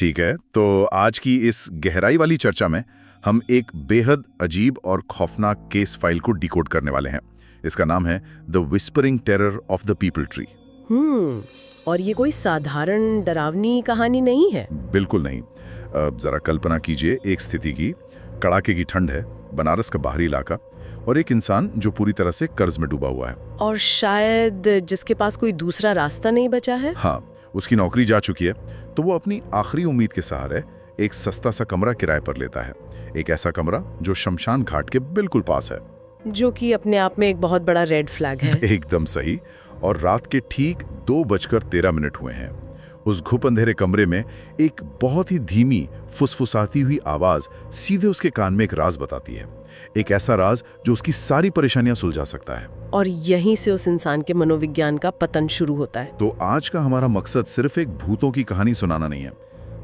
ठीक है, तो आज की इस गहराई वाली चर्चा में हम एक बेहद अजीब और खौफनाक केस फाइल को डिकोड करने वाले हैं। इसका नाम है the whispering terror of the people tree. और ये कोई साधारण डरावनी कहानी नहीं है। बिल्कुल नहीं। जरा कल्पना कीजिए एक स्थिति की, कड़ाके की ठंड है, बनारस का बाहरी इलाका, और एक इंसान जो पूरी तरह से कर्ज में डूबा हुआ है। और शायद जिसके पास कोई दूसरा रास्ता नहीं बचा है। हाँ, उसकी नौकरी जा चुकी है, तो वो अपनी आखिरी उम्मीद के सहारे एक सस्ता सा कमरा किराए पर लेता है। एक ऐसा कमरा जो शमशान घाट के बिल्कुल पास है, जो कि अपने आप में एक बहुत बड़ा रेड फ्लैग है। एकदम सही। और रात के ठीक 2:13 हुए हैं। उस घुप अंधेरे कमरे में एक बहुत ही धीमी फुसफुसाती हुई आवाज सीधे उसके कान में एक राज बताती है। एक ऐसा राज जो उसकी सारी परेशानियां सुलझा सकता है। और यहीं से उस इंसान के मनोविज्ञान का पतन शुरू होता है। तो आज का हमारा मकसद सिर्फ एक भूतों की कहानी सुनाना नहीं है।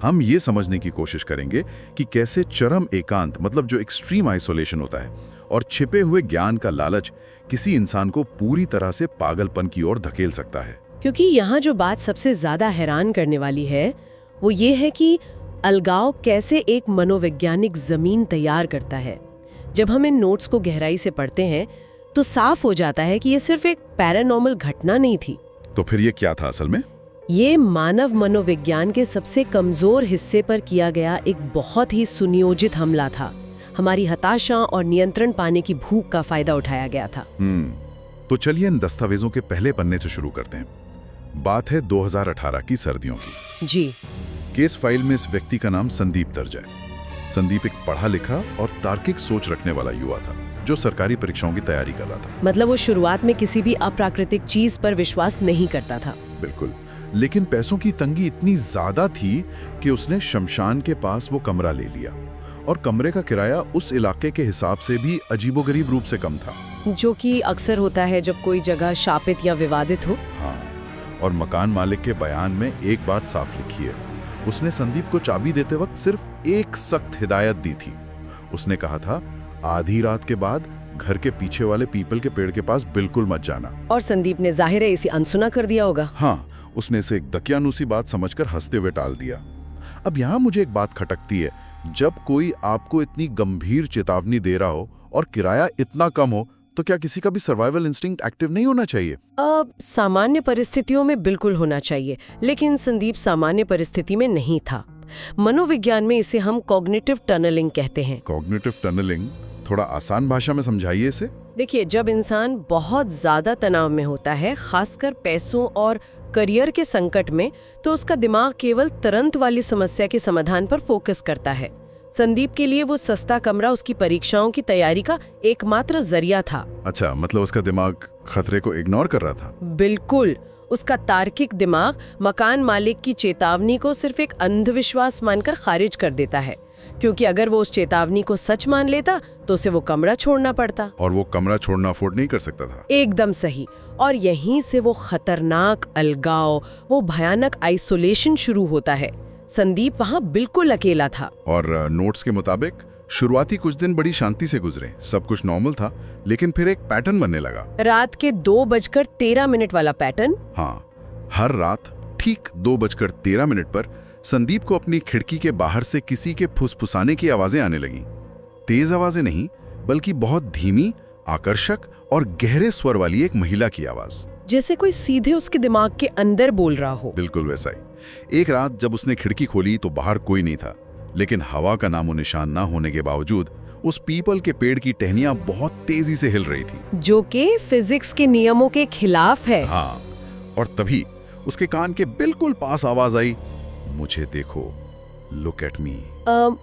हम ये समझने की कोशिश करेंगे कि कैसे चरम एकांत, मतलब जो एक्सट्रीम आइसोलेशन होता है, और छिपे हुए ज्ञान का लालच किसी इंसान को पूरी तरह से पागलपन की ओर धकेल सकता है। क्योंकि यहाँ जो बात सबसे ज्यादा हैरान करने वाली है वो ये है कि अलगाव कैसे एक मनोवैज्ञानिक जमीन तैयार करता है। जब हम इन नोट्स को गहराई से पढ़ते हैं तो साफ हो जाता है कि ये सिर्फ एक पैरानॉर्मल घटना नहीं थी। तो फिर ये क्या था असल में? ये मानव मनोविज्ञान के सबसे कमजोर हिस्से पर किया गया एक बहुत ही सुनियोजित हमला था। हमारी हताशा और नियंत्रण पाने की भूख का फायदा उठाया गया था। तो चलिए इन दस्तावेजों के पहले पन्ने से शुरू करते हैं। बात है 2018 की सर्दियों की। जी। केस फाइल में इस व्यक्ति का नाम संदीप दर्ज है। संदीप एक पढ़ा लिखा और तार्किक सोच रखने वाला युवा था जो सरकारी परीक्षाओं की तैयारी कर रहा था। मतलब वो शुरुआत में किसी भी अप्राकृतिक चीज पर विश्वास नहीं करता था। बिल्कुल, लेकिन पैसों की तंगी इतनी ज्यादा थी कि उसने शमशान के पास वो कमरा ले लिया, और कमरे का किराया उस इलाके के हिसाब से भी अजीबोगरीब रूप से कम था, जो कि अक्सर होता है जब कोई जगह शापित या विवादित हो। हाँ, और मकान मालिक के बयान में एक बात साफ लिखी है। उसने संदीप को चाबी देते वक्त सिर्फ एक सख्त हिदायत दी थी। उसने कहा था, आधी रात के बाद घर के पीछे वाले पीपल के पेड़ के पास बिल्कुल मत जाना। और संदीप ने जाहिर है इसे अनसुना कर दिया होगा। हाँ, उसने इसे एक दकियानूसी बात समझकर हंसते हुए टाल दिया। अब यहाँ मुझे एक बात खटकती है, जब कोई आपको इतनी गंभीर चेतावनी दे रहा हो और किराया इतना कम हो, तो क्या किसी का भी सर्वाइवल इंस्टिंक्ट एक्टिव नहीं होना चाहिए? सामान्य परिस्थितियों में बिल्कुल होना चाहिए, लेकिन संदीप सामान्य परिस्थिति में नहीं था। मनोविज्ञान में इसे हम कॉग्निटिव टनलिंग कहते हैं। कॉग्निटिव टनलिंग, थोड़ा आसान भाषा में समझाइए इसे। देखिए, जब इंसान बहुत ज्यादा तनाव में होता है, खासकर पैसों और करियर के संकट में, तो उसका दिमाग केवल तुरंत वाली समस्या के समाधान पर फोकस करता है। संदीप के लिए वो सस्ता कमरा उसकी परीक्षाओं की तैयारी का एकमात्र जरिया था। अच्छा, मतलब उसका दिमाग खतरे को इग्नोर कर रहा था? बिल्कुल। उसका तार्किक दिमाग मकान मालिक की चेतावनी को सिर्फ एक अंधविश्वास मानकर खारिज कर देता है, क्योंकि अगर वो उस चेतावनी को सच मान लेता तो उसे वो कमरा छोड़ना पड़ता। और वो कमरा छोड़ना अफोर्ड नहीं कर सकता था। एकदम सही। और यहीं से वो खतरनाक अलगाव, वो भयानक आइसोलेशन शुरू होता है। संदीप वहाँ बिल्कुल अकेला था। और नोट्स के मुताबिक शुरुआती कुछ दिन बड़ी शांति से गुजरे, सब कुछ नॉर्मल था, लेकिन फिर एक पैटर्न बनने लगा। रात के 2:13 वाला पैटर्न। हाँ, हर रात ठीक 2:13 पर संदीप को अपनी खिड़की के बाहर से किसी के फुसफुसाने की आवाजें आने लगी। तेज आवाजें नहीं, बल्कि बहुत धीमी, आकर्षक और गहरे स्वर वाली एक महिला की आवाज, जैसे कोई सीधे उसके दिमाग के अंदर बोल रहा हो। बिल्कुल वैसा ही। एक रात जब उसने खिड़की खोली तो बाहर कोई नहीं था, लेकिन हवा का नामो निशान ना होने के बावजूद उस पीपल के पेड़ की टहनियां बहुत तेजी से हिल रही थी, जो कि फिजिक्स के नियमों के खिलाफ है। हाँ, और तभी उसके कान के बिल्कुल पास आवाज आई, मुझे देखो, लुक एट मी।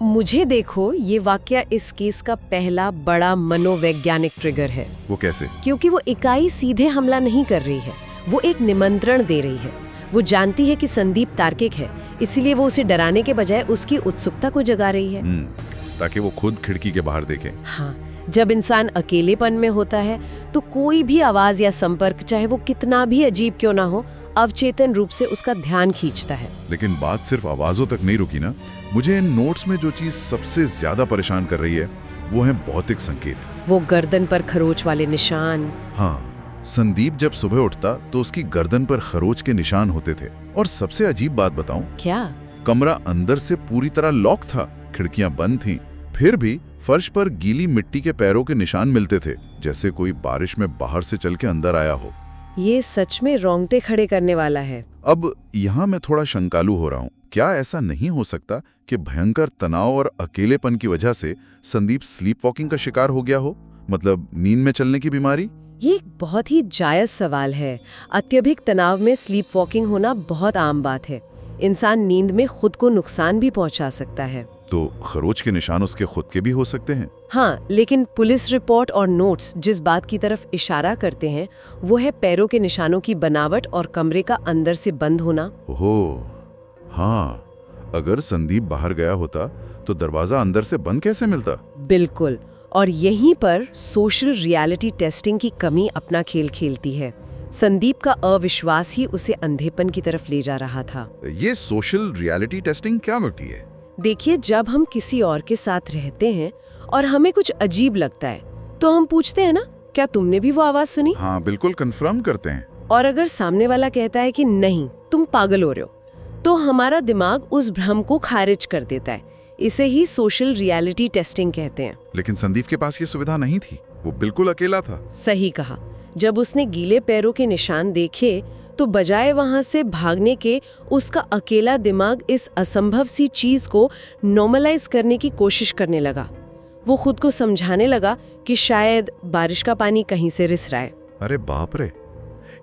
मुझे देखो, ये वाकया इस केस का पहला बड़ा मनोवैज्ञानिक ट्रिगर है। वो कैसे? क्योंकि वो इकाई सीधे हमला नहीं कर रही है, वो एक निमंत्रण दे रही है। वो जानती है कि संदीप तार्किक है, इसलिए वो उसे डराने के बजाय उसकी उत्सुकता को जगा रही है, ताकि वो खुद खिड़की के बाहर देखे। हाँ, जब इंसान अकेलेपन में होता है तो कोई भी आवाज या संपर्क, चाहे वो कितना भी अजीब क्यों ना हो, अवचेतन रूप से उसका ध्यान खींचता है। लेकिन बात सिर्फ आवाजों तक नहीं रुकी ना। मुझे इन नोट्स में जो चीज सबसे ज्यादा परेशान कर रही है वो है भौतिक संकेत। वो गर्दन पर खरोच वाले निशान। हाँ, संदीप जब सुबह उठता तो उसकी गर्दन पर खरोच के निशान होते थे। और सबसे अजीब बात बताऊं? क्या? कमरा अंदर से पूरी तरह लॉक था, खिड़कियां बंद थीं। फिर भी फर्श पर गीली मिट्टी के पैरों के निशान मिलते थे, जैसे कोई बारिश में बाहर से चल के अंदर आया हो। ये सच में रोंगटे खड़े करने वाला है। अब यहाँ मैं थोड़ा शंकालु हो रहा हूँ। क्या ऐसा नहीं हो सकता कि भयंकर तनाव और अकेलेपन की वजह से संदीप स्लीप वॉकिंग का शिकार हो गया हो, मतलब नींद में चलने की बीमारी? ये एक बहुत ही जायज सवाल है। अत्यधिक तनाव में स्लीप वॉकिंग होना बहुत आम बात है। इंसान नींद में खुद को नुकसान भी पहुंचा सकता है। तो खरोच के निशान उसके खुद के भी हो सकते हैं? हाँ, लेकिन पुलिस रिपोर्ट और नोट्स जिस बात की तरफ इशारा करते हैं वो है पैरों के निशानों की बनावट और कमरे का अंदर से बंद होना। ओह हाँ, अगर संदीप बाहर गया होता तो दरवाजा अंदर से बंद कैसे मिलता? बिल्कुल, और यहीं पर सोशल रियलिटी टेस्टिंग की कमी अपना खेल खेलती है। संदीप का अविश्वास ही उसे अंधेपन की तरफ ले जा रहा था। ये सोशल रियलिटी टेस्टिंग क्या होती है? देखिए, जब हम किसी और के साथ रहते हैं और हमें कुछ अजीब लगता है तो हम पूछते हैं ना, क्या तुमने भी वो आवाज सुनी? हाँ बिल्कुल, कंफर्म करते हैं। और अगर सामने वाला कहता है कि नहीं, तुम पागल हो रहे हो, तो हमारा दिमाग उस भ्रम को खारिज कर देता है। इसे ही सोशल रियलिटी टेस्टिंग कहते हैं। लेकिन संदीप के पास ये सुविधा नहीं थी, वो बिल्कुल अकेला था। सही कहा। जब उसने गीले पैरों के निशान देखे तो बजाय वहां से भागने के, उसका अकेला दिमाग इस असंभव सी चीज को नॉर्मलाइज करने की कोशिश करने लगा। वो खुद को समझाने लगा कि शायद बारिश का पानी कहीं से रिस रहा है। अरे बाप रे,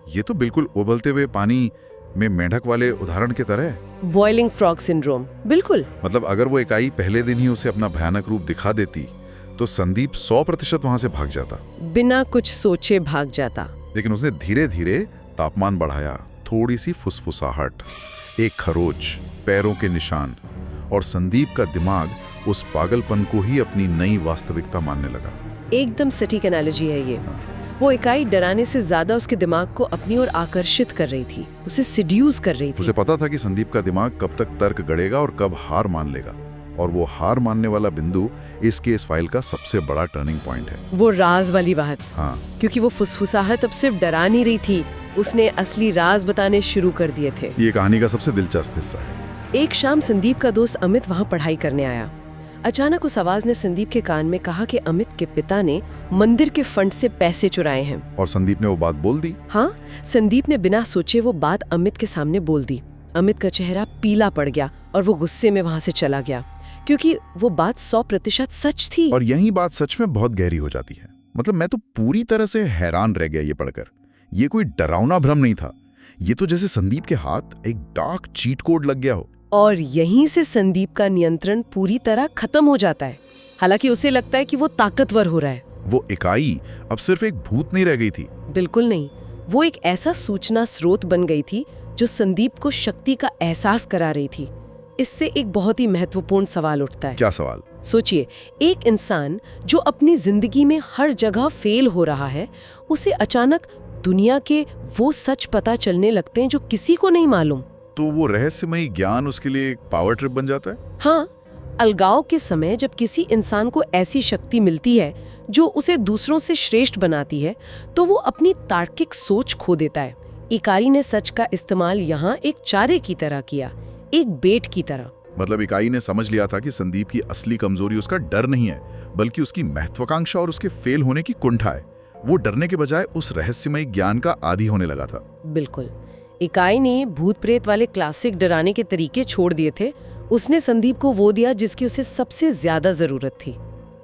ये तो बिल्कुल उबलते हुए पानी में मेंढक वाले उदाहरण की तरह है। बॉइलिंग फ्रॉग सिंड्रोम, बिल्कुल। मतलब अगर वो इकाई पहले दिन ही उसे अपना भयानक रूप दिखा देती तो संदीप 100% वहां से भाग जाता, बिना कुछ सोचे भाग जाता। लेकिन उसने धीरे धीरे तापमान बढ़ाया, थोड़ी सी फुसफुसाहट, एक खरोच, पैरों के निशान, और संदीप का दिमाग उस पागलपन को ही अपनी नई वास्तविकता मानने लगा। एकदम सटीक एनालॉजी है ये। वो इकाई डराने से ज्यादा उसके दिमाग को अपनी ओर आकर्षित कर रही थी, उसे सिड्यूस कर रही थी। उसे पता था कि संदीप का दिमाग कब तक तर्क गढ़ेगा और कब हार मान लेगा, और वो हार मानने वाला बिंदु इस केस फाइल का सबसे बड़ा टर्निंग पॉइंट है। वो राज वाली बात। हाँ, क्योंकि वो फुसफुसाहट अब सिर्फ डरा नहीं रही थी, उसने असली राज बताने शुरू कर दिए थे। ये कहानी का सबसे दिलचस्प हिस्सा है। एक शाम संदीप का दोस्त अमित वहाँ पढ़ाई करने आया। अचानक उस आवाज ने संदीप के कान में कहा कि अमित के पिता ने मंदिर के फंड से पैसे चुराए हैं। और संदीप ने वो बात बोल दी? हाँ, संदीप ने बिना सोचे वो बात अमित के सामने बोल दी। अमित का चेहरा पीला पड़ गया और वो गुस्से में वहाँ से चला गया, क्योंकि वो बात 100% सच थी। और यही बात सच में बहुत गहरी हो जाती है। मतलब मैं तो पूरी तरह से हैरान रह गया ये पढ़कर। ये कोई डरावना भ्रम नहीं था, ये तो जैसे संदीप के हाथ एक डार्क चीट कोड लग गया हो। और यहीं से संदीप का नियंत्रण पूरी तरह खत्म हो जाता है। हालांकि उसे लगता है कि वो ताकतवर हो रहा है। वो इकाई अब सिर्फ एक भूत नहीं रह गई थी। बिल्कुल नहीं, वो एक ऐसा सूचना स्रोत बन गई थी जो संदीप को शक्ति का एहसास करा रही थी। इससे एक बहुत ही महत्वपूर्ण सवाल उठता है। क्या सवाल? सोचिए, एक इंसान जो अपनी जिंदगी में हर जगह फेल हो रहा है, उसे अचानक दुनिया के वो सच पता चलने लगते हैं जो किसी को नहीं मालूम। तो वो रहस्यमयी ज्ञान उसके लिए एक पावर ट्रिप बन जाता है। हाँ, अलगाव के समय जब किसी इंसान को ऐसी शक्ति मिलती है जो उसे दूसरों से श्रेष्ठ बनाती है, तो वो अपनी तार्किक सोच खो देता है। इकाई ने सच का इस्तेमाल यहाँ एक चारे की तरह किया, एक बेट की तरह। मतलब इकाई ने समझ लिया था कि संदीप की असली कमजोरी उसका डर नहीं है, बल्कि उसकी महत्वाकांक्षा और उसके फेल होने की कुंठा है। वो डरने के बजाय उस रहस्यमयी ज्ञान का आदी होने लगा था। बिल्कुल। इकाई ने भूत प्रेत वाले क्लासिक डराने के तरीके छोड़ दिए थे। उसने संदीप को वो दिया जिसकी उसे सबसे ज्यादा जरूरत थी,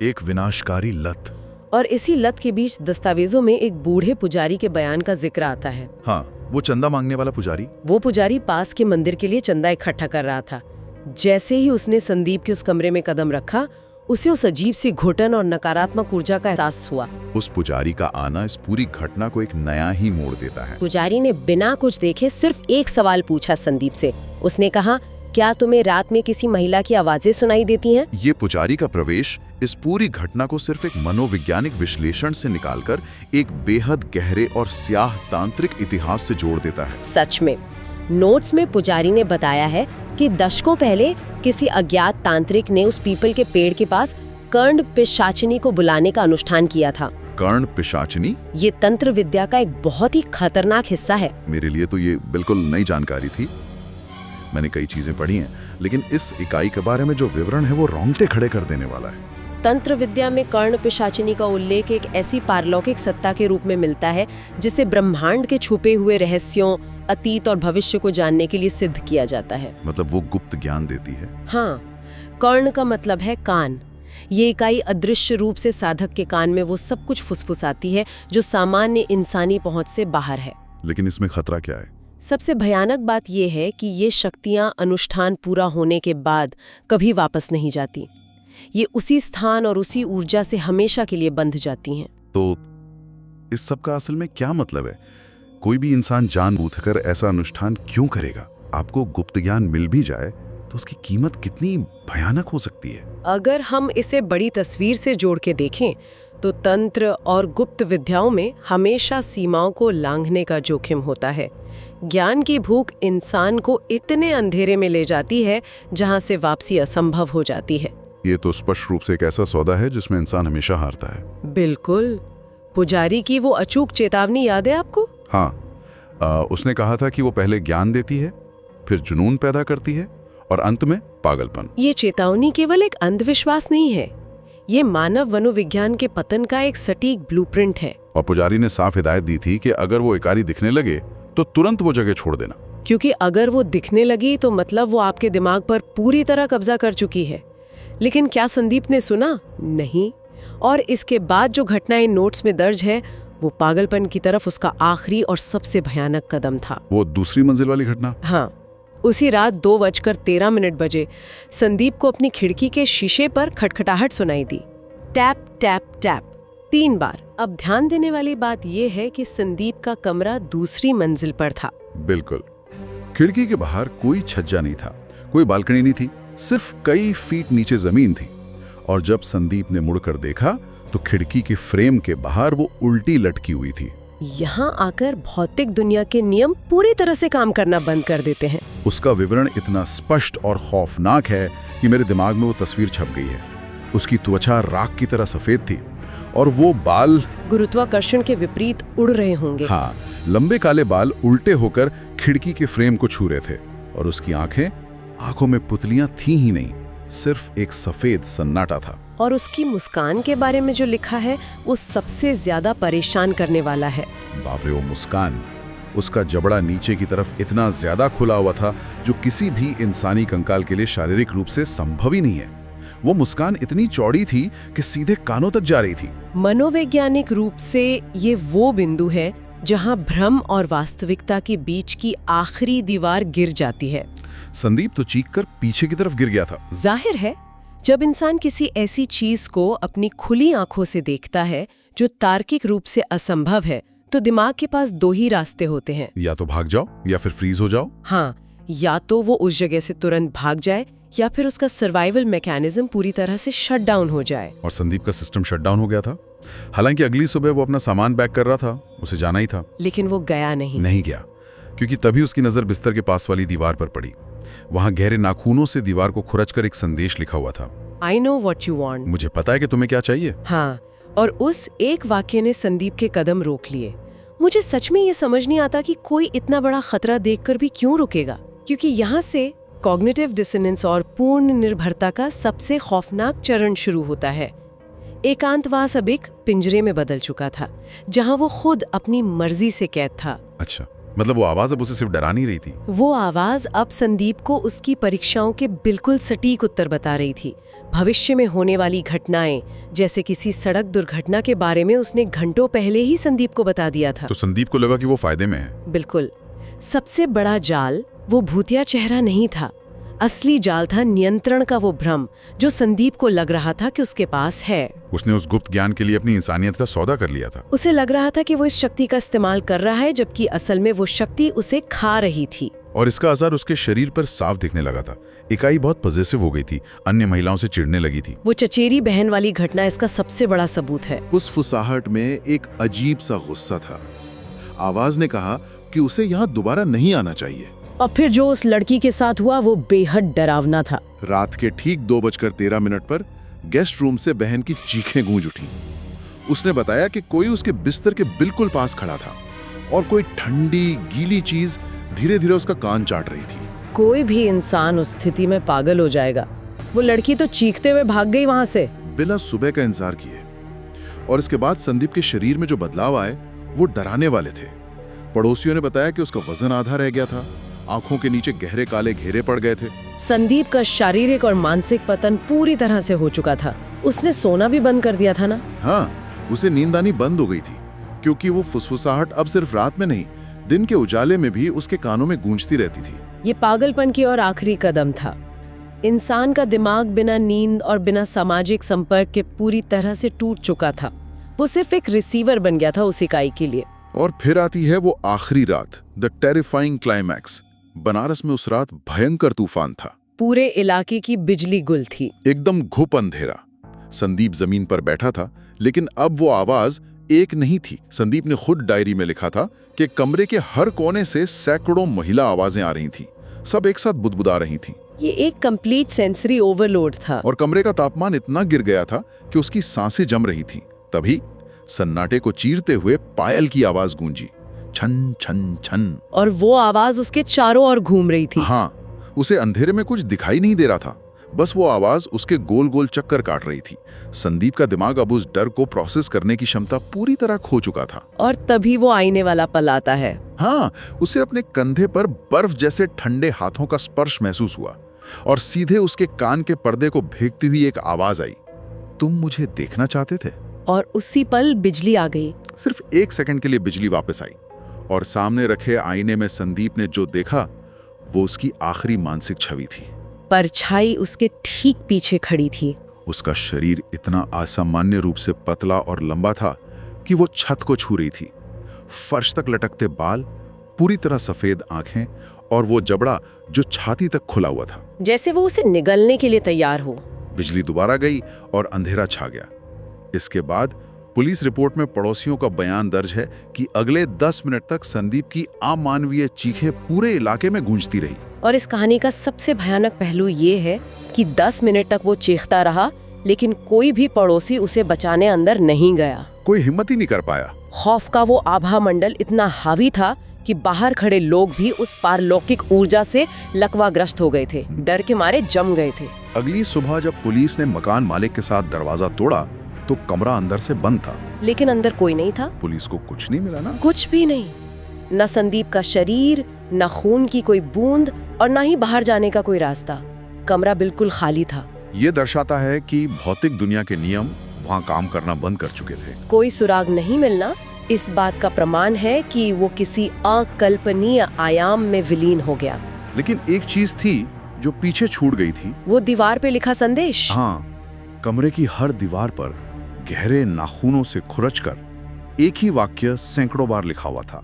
एक विनाशकारी लत। और इसी लत के बीच दस्तावेजों में एक बूढ़े पुजारी के बयान का जिक्र आता है। हाँ, वो चंदा मांगने वाला पुजारी। वो पुजारी पास के मंदिर के लिए चंदा इकट्ठा कर रहा था। जैसे ही उसने संदीप के उस कमरे में कदम रखा, उसे उस अजीब सी घुटन और नकारात्मक ऊर्जा का एहसास हुआ। उस पुजारी का आना इस पूरी घटना को एक नया ही मोड़ देता है। पुजारी ने बिना कुछ देखे सिर्फ एक सवाल पूछा संदीप से। उसने कहा, क्या तुम्हें रात में किसी महिला की आवाजें सुनाई देती हैं? ये पुजारी का प्रवेश इस पूरी घटना को सिर्फ एक मनोवैज्ञानिक विश्लेषण से निकालकर एक बेहद गहरे और स्याह तांत्रिक इतिहास से जोड़ देता है। सच में, नोट्स में पुजारी ने बताया है कि दशकों पहले किसी अज्ञात तांत्रिक ने उस पीपल के पेड़ के पास कर्ण पिशाचिनी को बुलाने का अनुष्ठान किया था। कर्ण पिशाचिनी? ये तंत्र विद्या का एक बहुत ही खतरनाक हिस्सा है। मेरे लिए तो ये बिल्कुल नई जानकारी थी। मैंने कई चीजें पढ़ी हैं, लेकिन इस इकाई के बारे में जो विवरण है वो रोंगटे खड़े कर देने वाला है। तंत्र विद्या में कर्ण पिशाचिनी का उल्लेख एक ऐसी पारलौकिक सत्ता के रूप में मिलता है जिसे ब्रह्मांड के छुपे हुए रहस्यों, अतीत और भविष्य को जानने के लिए सिद्ध किया जाता है। मतलब वो गुप्त ज्ञान देती है। हाँ, कर्ण का मतलब है कान। ये इकाई अदृश्य रूप से साधक के कान में वो सब कुछ फुसफुसाती है जो सामान्य इंसानी पहुंच से बाहर है। लेकिन इसमें खतरा क्या है? सबसे भयानक बात यह है कि ये शक्तियां अनुष्ठान पूरा होने के बाद कभी वापस नहीं जाती। ये उसी स्थान और उसी ऊर्जा से हमेशा के लिए बंध जाती हैं। तो इस सब का असल में क्या मतलब है? कोई भी इंसान जानबूझकर ऐसा अनुष्ठान क्यों करेगा? आपको गुप्त ज्ञान मिल भी जाए तो उसकी कीमत कितनी भयानक हो सकती है? अगर हम इसे बड़ी तस्वीर से जोड़ के देखें तो तंत्र और गुप्त विद्याओं में हमेशा सीमाओं को लांघने का जोखिम होता है। ज्ञान की भूख इंसान को इतने अंधेरे में ले जाती है जहां से वापसी असंभव हो जाती है। ये तो स्पष्ट रूप से एक ऐसा सौदा है जिसमें इंसान हमेशा हारता है। बिल्कुल। पुजारी की वो अचूक चेतावनी याद है आपको? हाँ, उसने कहा था कि वो पहले ज्ञान देती है, फिर जुनून पैदा करती है और अंत में पागलपन। ये चेतावनी केवल एक अंधविश्वास नहीं है, ये मानव मनोविज्ञान के पतन का एक सटीक ब्लूप्रिंट है। और पुजारी ने साफ हिदायत दी थी कि अगर वो इकारी दिखने लगे तो तुरंत वो जगह छोड़ देना, क्योंकि अगर वो दिखने लगी तो मतलब वो आपके दिमाग पर पूरी तरह कब्जा कर चुकी है। लेकिन क्या संदीप ने सुना? नहीं। और इसके बाद जो घटनाएं नोट्स में दर्ज है वो पागलपन की तरफ उसका आखिरी और सबसे भयानक कदम था। वो दूसरी मंजिल वाली घटना? हाँ, उसी रात 2:13 बजे संदीप को अपनी खिड़की के शीशे पर खटखटाहट सुनाई दी। टैप टैप टैप 3 बार। अब ध्यान देने वाली बात यह है कि संदीप का कमरा दूसरी मंजिल पर था। बिल्कुल। खिड़की के बाहर कोई छज्जा नहीं था, कोई बालकनी नहीं थी, सिर्फ कई फीट नीचे जमीन थी। और जब संदीप ने मुड़कर देखा तो खिड़की के फ्रेम के बाहर वो उल्टी लटकी हुई थी। यहाँ आकर भौतिक दुनिया के नियम पूरी तरह से काम करना बंद कर देते हैं। उसका विवरण इतना स्पष्ट और खौफनाक है कि मेरे दिमाग में वो तस्वीर छप गई है। उसकी त्वचा राख की तरह सफेद थी और वो बाल गुरुत्वाकर्षण के विपरीत उड़ रहे होंगे। हाँ, लंबे काले बाल उल्टे होकर खिड़की के फ्रेम को छू रहे थे और उसकी आंखों में पुतलियां थी ही नहीं, सिर्फ एक सफेद सन्नाटा था। और उसकी मुस्कान के बारे में जो लिखा है वो सबसे ज्यादा परेशान करने वाला है। बाप रे, वो मुस्कान! उसका जबड़ा नीचे की तरफ इतना ज्यादा खुला हुआ था जो किसी भी इंसानी कंकाल के लिए शारीरिक रूप से संभव ही नहीं है। वो मुस्कान इतनी चौड़ी थी कि सीधे कानों तक जा रही थी। मनोवैज्ञानिक रूप से ये वो बिंदु है जहां भ्रम और वास्तविकता के बीच की आखिरी दीवार गिर जाती है। संदीप तो चीखकर पीछे की तरफ गिर गया था। जाहिर है, जब इंसान किसी ऐसी चीज को अपनी खुली आंखों से देखता है जो तार्किक रूप से असंभव है, तो दिमाग के पास 2 ही रास्ते होते हैं, या तो भाग जाओ या फिर फ्रीज हो जाओ। हाँ, या तो वो उस जगह से तुरंत भाग जाए या फिर उसका सर्वाइवल मैकेनिज्म पूरी तरह से शट डाउन हो जाए। और संदीप का सिस्टम शट डाउन हो गया था। हालांकि अगली सुबह वो अपना सामान पैक कर रहा था, उसे जाना ही था। लेकिन वो गया नहीं गया, क्योंकि तभी उसकी नजर बिस्तर के पास वाली दीवार पर पड़ी। वहां गहरे नाखूनों से दीवार को खुरचकर एक संदेश लिखा हुआ था। I know what you want। मुझे पता है कि तुम्हें क्या चाहिए। हाँ, और उस एक वाक्य ने संदीप के कदम रोक लिए। मुझे सच में ये समझ नहीं आता कि कोई इतना बड़ा खतरा देखकर भी क्यों रुकेगा, क्योंकि यहाँ से कॉग्निटिव डिसोनेंस और पूर्ण निर्भरता का सबसे खौफनाक चरण शुरू होता है। एकांतवास अब एक पिंजरे में बदल चुका था, जहाँ वो खुद अपनी मर्जी से कैद था। अच्छा, मतलब वो आवाज अब उसे सिर्फ डरा नहीं रही थी। वो आवाज अब संदीप को उसकी परीक्षाओं के बिल्कुल सटीक उत्तर बता रही थी। भविष्य में होने वाली घटनाएं, जैसे किसी सड़क दुर्घटना के बारे में उसने घंटों पहले ही संदीप को बता दिया था। तो संदीप को लगा कि वो फायदे में है। बिल्कुल। सबसे बड़ा जाल वो भूतिया चेहरा नहीं था, असली जाल था नियंत्रण का वो भ्रम जो संदीप को लग रहा था कि उसके पास है। उसने उस गुप्त ज्ञान के लिए अपनी इंसानियत का सौदा कर लिया था। उसे लग रहा था कि वो इस शक्ति का इस्तेमाल कर रहा है, जबकि असल में वो शक्ति उसे खा रही थी। और इसका असर उसके शरीर पर साफ दिखने लगा था। इकाई बहुत पॉजिटिव हो गई थी, अन्य महिलाओं से चिढ़ने लगी थी। वो चचेरी बहन वाली घटना इसका सबसे बड़ा सबूत है। उस फुसाहट में एक अजीब सा गुस्सा था। आवाज ने कहा कि उसे यहाँ दोबारा नहीं आना चाहिए। और फिर जो उस लड़की के साथ हुआ वो बेहद डरावना था। रात के ठीक 2:13 पर गेस्ट रूम से बहन की चीखें गूंज उठी। उसने बताया कि कोई उसके बिस्तर के बिल्कुल पास खड़ा था और कोई ठंडी गीली चीज धीरे धीरे उसका कान चाट रही थी। कोई भी इंसान उस स्थिति में पागल हो जाएगा। वो लड़की तो चीखते हुए भाग गई वहां से। बिना सुबह का इंतजार किए। और इसके बाद संदीप के शरीर में जो बदलाव आए वो डराने वाले थे। पड़ोसियों ने बताया कि उसका वजन आधा रह गया था, आंखों के नीचे गहरे काले घेरे पड़ गए थे। संदीप का शारीरिक और मानसिक पतन पूरी तरह से हो चुका था। उसने सोना भी बंद कर दिया था ना। हाँ, उसे नींद आनी बंद हो गई थी, क्योंकि वो फुसफुसाहट अब सिर्फ रात में नहीं, दिन के उजाले में भी उसके कानों में गूंजती रहती थी। ये पागलपन की ओर आखिरी कदम था। इंसान का दिमाग बिना नींद और बिना सामाजिक संपर्क के पूरी तरह से टूट चुका था। वो सिर्फ एक रिसीवर बन गया था उस इकाई के लिए। और फिर आती है वो आखिरी रात, द टेरिफाइंग क्लाइमैक्स। बनारस में उस रात भयंकर तूफान था। पूरे इलाके की बिजली गुल थी। एकदम घुप अंधेरा। संदीप जमीन पर बैठा था, लेकिन अब वो आवाज एक नहीं थी। संदीप ने खुद डायरी में लिखा था कि कमरे के हर कोने से सैकड़ों महिला आवाजें आ रही थीं, सब एक साथ बुदबुदा रही थीं। ये एक कंप्लीट सेंसरी ओवरलोड था। और कमरे का तापमान इतना गिर गया था कि उसकी सांसें जम रही थीं। तभी सन्नाटे को चीरते हुए पायल की आवाज गूंजी, छन छन छन। और वो आवाज उसके चारों ओर घूम रही थी। हाँ, उसे अंधेरे में कुछ दिखाई नहीं दे रहा था, बस वो आवाज उसके गोल गोल चक्कर काट रही थी। संदीप का दिमाग अब उस डर को प्रोसेस करने की क्षमता पूरी तरह खो चुका था। और तभी वो आईने वाला पल आता है। हाँ, उसे अपने कंधे पर बर्फ जैसे ठंडे हाथों का स्पर्श महसूस हुआ और सीधे उसके कान के पर्दे को भेदती हुई एक आवाज आई, तुम मुझे देखना चाहते थे। और उसी पल बिजली आ गई। सिर्फ 1 सेकंड के लिए बिजली वापस आई और सामने रखे आईने में संदीप ने जो देखा वो उसकी आखिरी मानसिक छवि थी। परछाई उसके ठीक पीछे खड़ी थी। उसका शरीर इतना असामान्य रूप से पतला और लंबा था कि वो छत को छू रही थी। फर्श तक लटकते बाल, पूरी तरह सफेद आंखें और वो जबड़ा जो छाती तक खुला हुआ था, जैसे वो उसे निगलने के लिए तैयार हो। बिजली दोबारा गई और अंधेरा छा गया। इसके बाद पुलिस रिपोर्ट में पड़ोसियों का बयान दर्ज है कि अगले 10 मिनट तक संदीप की अमानवीय चीखें पूरे इलाके में गूंजती रही। और इस कहानी का सबसे भयानक पहलू ये है कि 10 मिनट तक वो चीखता रहा, लेकिन कोई भी पड़ोसी उसे बचाने अंदर नहीं गया। कोई हिम्मत ही नहीं कर पाया। खौफ का वो आभा मंडल इतना हावी था कि बाहर खड़े लोग भी उस पारलौकिक ऊर्जा से लकवाग्रस्त हो गए थे, डर के मारे जम गए थे। अगली सुबह जब पुलिस ने मकान मालिक के साथ दरवाजा तोड़ा तो कमरा अंदर से बंद था। लेकिन अंदर कोई नहीं था। पुलिस को कुछ नहीं मिला ना? कुछ भी नहीं। न संदीप का शरीर, न खून की कोई बूंद और न ही बाहर जाने का कोई रास्ता। कमरा बिल्कुल खाली था। ये दर्शाता है कि भौतिक दुनिया के नियम वहाँ काम करना बंद कर चुके थे। कोई सुराग नहीं मिलना इस बात का प्रमाण है कि वो किसी अकल्पनीय आयाम में विलीन हो गया। लेकिन एक चीज थी जो पीछे छूट गई थी। वो दीवार पे लिखा संदेश। हाँ, कमरे की हर दीवार पर गहरे नाखूनों से खुरचकर एक ही वाक्य सैकड़ों बार लिखा हुआ था,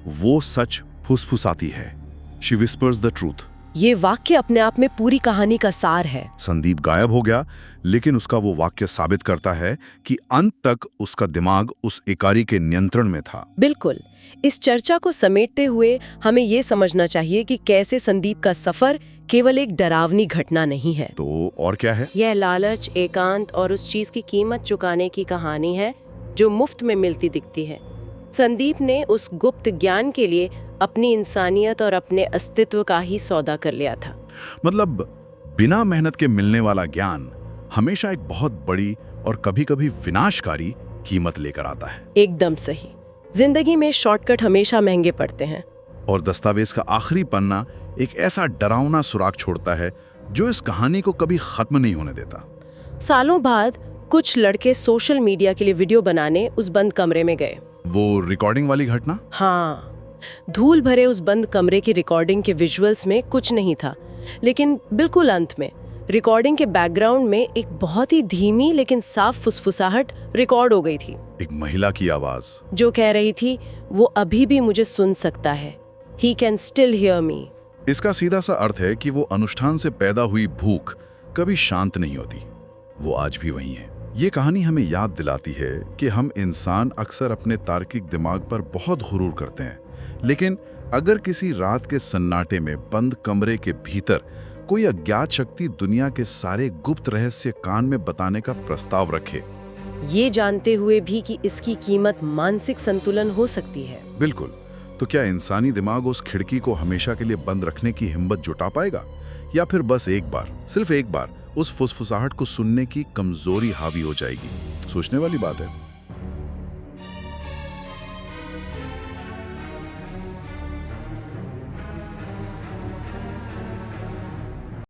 वो सच फुसफुसाती है। She whispers the truth. ये वाक्य अपने आप में पूरी कहानी का सार है। संदीप गायब हो गया, लेकिन उसका वो वाक्य साबित करता है कि अंत तक उसका दिमाग उस इकारी के नियंत्रण में था। बिल्कुल। इस चर्चा को समेटते हुए हमें ये समझना चाहिए कि कैसे संदीप का सफर केवल एक डरावनी घटना नहीं है। तो और क्या है? यह लालच, एकांत और उस चीज की कीमत चुकाने की कहानी है जो मुफ्त में मिलती दिखती है। संदीप ने उस गुप्त ज्ञान के लिए अपनी इंसानियत और अपने अस्तित्व का ही सौदा कर लिया था। मतलब बिना मेहनत के मिलने वाला ज्ञान हमेशा एक बहुत बड़ी और कभी-कभी विनाशकारी कीमत लेकर आता है। एकदम सही। जिंदगी में शॉर्टकट हमेशा महंगे पड़ते हैं। और दस्तावेज का आखिरी पन्ना एक ऐसा डरावना सुराग छोड़ता है जो इस कहानी को कभी खत्म नहीं होने देता। सालों बाद कुछ लड़के सोशल मीडिया के लिए वीडियो बनाने उस बंद कमरे में गए। वो रिकॉर्डिंग वाली घटना? हाँ, धूल भरे उस बंद कमरे की रिकॉर्डिंग के विजुअल्स में कुछ नहीं था, लेकिन बिल्कुल अंत में रिकॉर्डिंग के बैकग्राउंड में एक बहुत ही धीमी लेकिन साफ फुसफुसाहट रिकॉर्ड हो गई थी। एक महिला की आवाज जो कह रही थी, वो अभी भी मुझे सुन सकता है। He can still hear me। इसका सीधा सा अर्थ है कि वो अनुष्ठान से पैदा हुई भूख कभी शांत नहीं होती, वो आज भी वही है। ये कहानी हमें याद दिलाती है कि हम इंसान अक्सर अपने तार्किक दिमाग पर बहुत गुरूर करते हैं, लेकिन अगर किसी रात के सन्नाटे में बंद कमरे के भीतर कोई अज्ञात शक्ति दुनिया के सारे गुप्त रहस्य कान में बताने का प्रस्ताव रखे, ये जानते हुए भी कि इसकी कीमत मानसिक संतुलन हो सकती है। बिल्कुल, तो क्या इंसानी दिमाग उस खिड़की को हमेशा के लिए बंद रखने की हिम्मत जुटा पाएगा, या फिर बस एक बार, सिर्फ एक बार उस फुसफुसाहट को सुनने की कमजोरी हावी हो जाएगी? सोचने वाली बात है।